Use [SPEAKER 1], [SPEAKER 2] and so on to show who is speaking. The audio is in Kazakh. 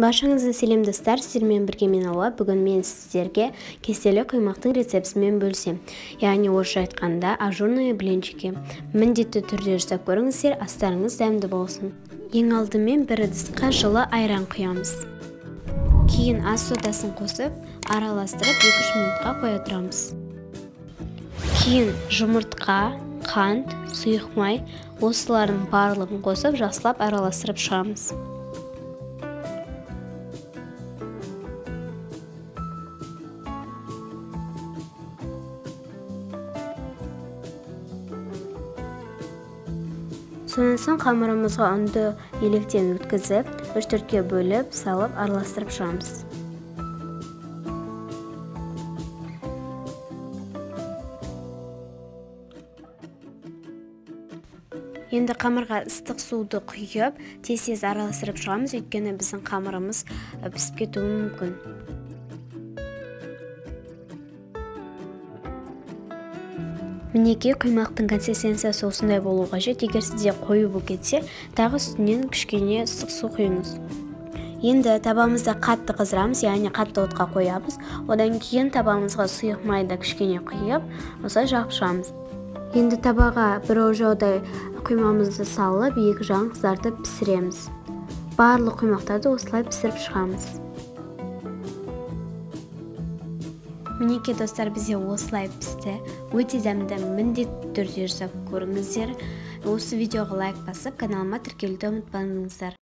[SPEAKER 1] Баршаңызға сәлем достар, сіздермен бірге мен Алла. Бүгін мен сіздерге кестелі құймақтың рецептісімен бөлсем. Яғни орысша айтқанда ажурные блинчики. Міндетті түрде жасап көріңіздер, астарыңыз дәмді болсын. Ең алдымен бір ыдысқа жылы айран құямыз. Кейін ас содасын қосып, араластырып 2-3 минутқа қоя тұрамыз. Кейін жұмыртқа, қант, сұйық май, осылардың барлығын қосып, жақсылап араластырып шығамыз. Сонан соң қамырымызға ұнды електен өткізіп, 3-4-ке бөліп, салып, араластырып шығамыз. Енді қамырға ыстық суды құйып, тез-тез араластырып шығамыз, өйткені біздің қамырымыз пісіп кетуі мүмкін. Мінекей құймақтың консистенциясы осындай болу қажет. Егер сізде қою болып кетсе, тағы үстінен кішкене ыстық су құйыңыз. Енді табамызды қатты қыздырамыз, яғни қатты отқа қоямыз. Одан кейін табамызға сұйық майды кішкене құйып, осылай жағып шығамыз. Енді табаға бір ожаудай құймамызды салып, екі жағын қыздартып пісіреміз. Барлық құймақтарды осылай пісіріп шығамыз. Мінекей достар, бізде осылай пісті. Өте дәмді, міндетті түрде жасап көріңіздер. Осы видеоға лайк басып, каналыма тіркелуді ұмытпаңыздар.